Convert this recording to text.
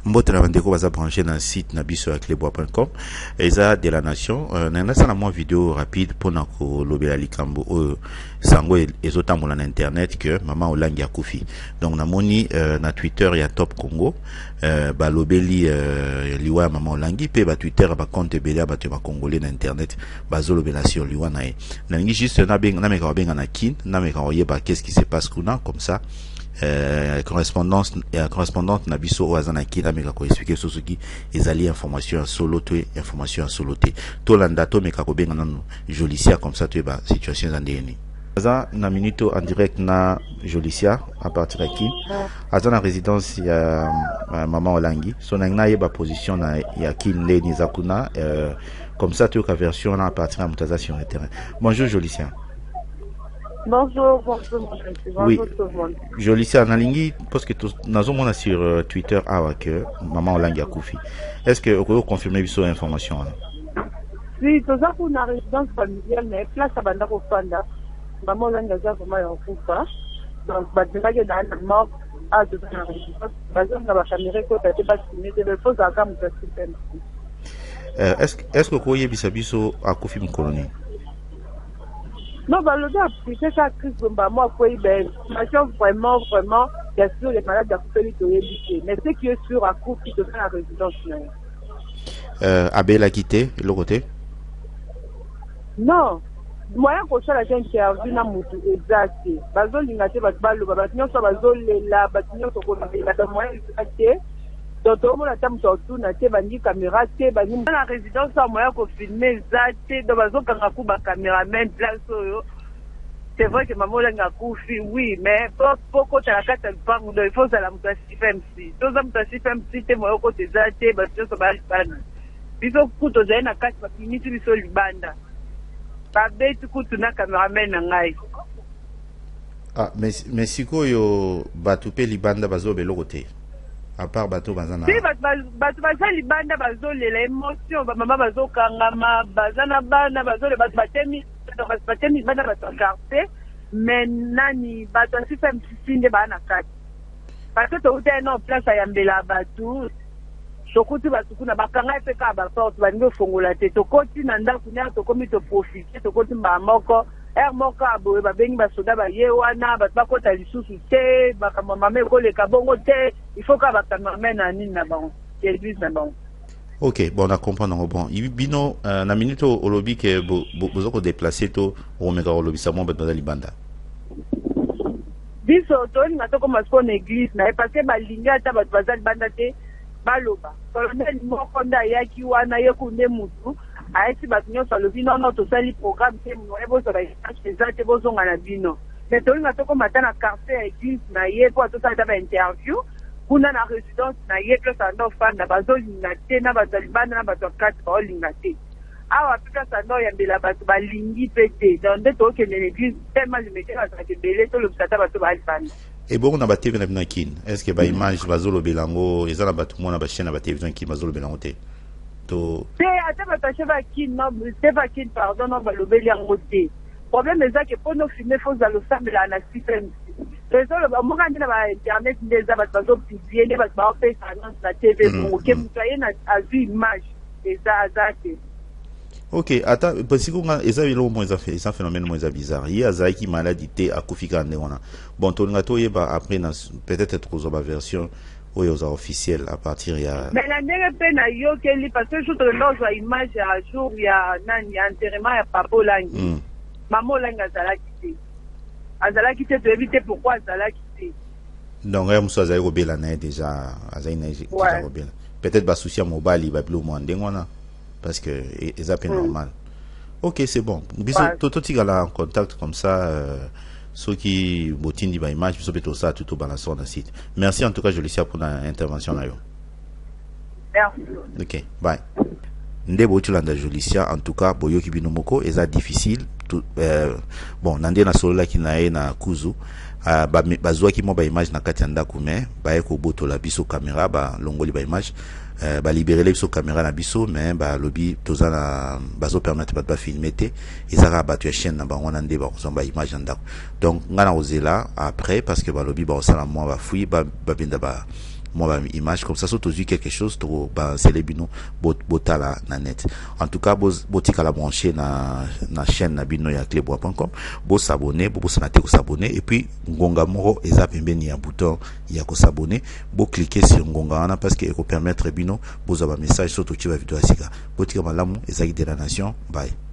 Mbote na bandeko baza branché dans le site nabiso à cleboa.com et ça de la nation na ça na vidéo rapide pour na ko lobela likambo sango ezotambola na internet que maman olangi akufi. Donc na moni na Twitter ya Top Congo ba lobeli liwa maman olangi pe ba Twitter ba compte belia ba te ba congolais na internet ba zolobela sur liwa na ye. Na ngi juste na meka benga na kin na meka oyeba qu'est-ce qui se passe kuna comme ça. Correspondante nabiso oazanaki na meka ko expliquer sosuki ezali information solo to information solo te to landa to meka ko benga nanu Jolicia comme ça tu ba situation zandeni aza na minuto en direct na Jolicia à partir de qui aza na résidence ya maman olangi so na yeba position na ya kin leni zakuna comme ça tu ka version na à partir de mutaza sur le terrain. Bonjour Jolicia. Bonjour, bonjour, oui. Tout le monde. Jolicia Nalingi, parce que nous avons sur Twitter que maman Olangi akufi. Est-ce que vous pouvez confirmer cette information? Oui, tout ça pour une résidence familiale, mais place à Bandako Fanda. Maman Olangi a vraiment akufa. Donc, il y a une mort à toute la résidence. Par exemple, la caméra qui a été vaccinée, il faut que ça est-ce que vous pouvez bisabiso akufi mkoloni? Non, bah, le gars, c'est ça, Chris, moi, vraiment, bien sûr, les malades d'accouper, mais ce qui est sûr, à coup, qui te fait la résidence. Abel a quitté, le côté? Non, moi, quand je la gente qui a vu la moto, exact. Bazol, il n'a pas le bâtiment, ça va zoler là, bâtiment, ça va moyen, donc, tout le monde a tam surtout, n'a pas de caméra, la résidence, ça moyen qu'on filme, exact, donc, bazol, quand on a coup, caméraman, place, c'est vrai que maman l'a akufi, oui, mais pourquoi tu as la carte de banque, il faut que la mutasse FMC. Tous les mutasse FMC, tu es moi au côté d'Até, parce que ça va être pas. Ils ont coupé aux aînés à carte, parce qu'ils n'y sont pas libanda. Pas bête, tu n'as caméraman en aïe. Ah, mais si tu batupé libanda, bazo de l'autre côté. À part bateau bazana. Si, bateau libanda, bazo l'émotion, maman bazo kangama, bazana bana, bazo le batemi. Batemi bana batagarte mais nani batasi fait msinde bana kati parce que tu es en place à yambela batu sokuti batukuna bakanga pe ka ba porte baningo fongola te to koti na ndaku nya to komi to profiter to koti ba moko moko abo ba bengi ba soda ba ye wana ba bakota lisusu te bakamama me ko le kabongo te il faut ka bakamama na nini na bon service na bon. Ok, bon, on a compris. Bon, bino na minute au lobby que vous avez déplacé to au méga au lobby ça mon dans libanda. Biso to ni ngato comme parce qu'on église na parce que ba linga ta ba bazali banda te baloba. Colonel moko nda yaki wana yekunde mutu aisi ba tinyo sa lobby non to sali programme te mo ebo so ba exact bo zonga na bino. Mais to ni ngato comme matana carte église na ye ko to sa ta ba interview. Kuna na résidence na yeke sando fanda bazolinga te na bazalibana na bato kati baolinga te awa pika sando yambela bato balingi pete donc nde tokende l'église tellement limité bazalaki ebele tolobisa ata bato balibana ebongo na batv na bino kini est ce que baimage bazolobela yango eza na bato mona bachaine na batélévision kini bazolobela yango te to te ata bato ache bakini no te bakini pardon no balobeli yango te problème eza ke mpo no filme fo ozala osambela na système moka nde na bainternet nde eza bato bazopiblie nde bato baopesa annonce na tv moke moto aye na azwi image eza aza te. Ok, ata pasikonga eza biloko mo eza phénomène mo eza bizarre ye azalaki maladie te akufika nde wana bon tolinga toyeba après na peut-être kozwa baversion oyo oza officielle à partir ya mais na ndenge mpe na yokeli parce que jour tolenda ozwa image ya jour ya nani ya enterrement ya papa olangi mama olangi azalaki te toyebi te pourquoi azalaki te donc ya mosu azali kobela na ye déjà azali na ye kobela peut-être basouci ya mobali babilo mwa ndenge wana parce que eza pe normal. Ok, c'est bon biso totikala en contact comme ça soki botindi ba image biso pe tosa tout balancer na site. Merci en tout cas Jolicia pour l'intervention na yo. Merci. Ok, bye. Ndebo tulanda Jolicia en tout cas boyoki bino moko eza difficile tout, bon nande na solo ki na ye na kuzu bazwaki mo ba image na kati ya ndako me baye ko botola biso caméra ba longoli ba image ba libérer biso caméra na biso mais ba lobi toza na bazo permettre ba filmer te ezaka ba tu chaîne na bango na ndeba ko ba image na ndako donc ngana ozela après parce que ba lobi ba osala mo ba fui ba benda ba moi image comme ça surtout quelque chose to ba célébino botala na net. En tout cas botika la brancher na chaîne na bino ya cleboa.com, bo s'abonner, bo sanate ko s'abonner, et puis ngonga moro eza pembeni ya bouton ya ko s'abonner, bo cliquer sur ngonga wana parce que e ko permettre bino bo za ba message surtout ci ba vidéo asika. Botika malamu ezaki de la nation. Bye.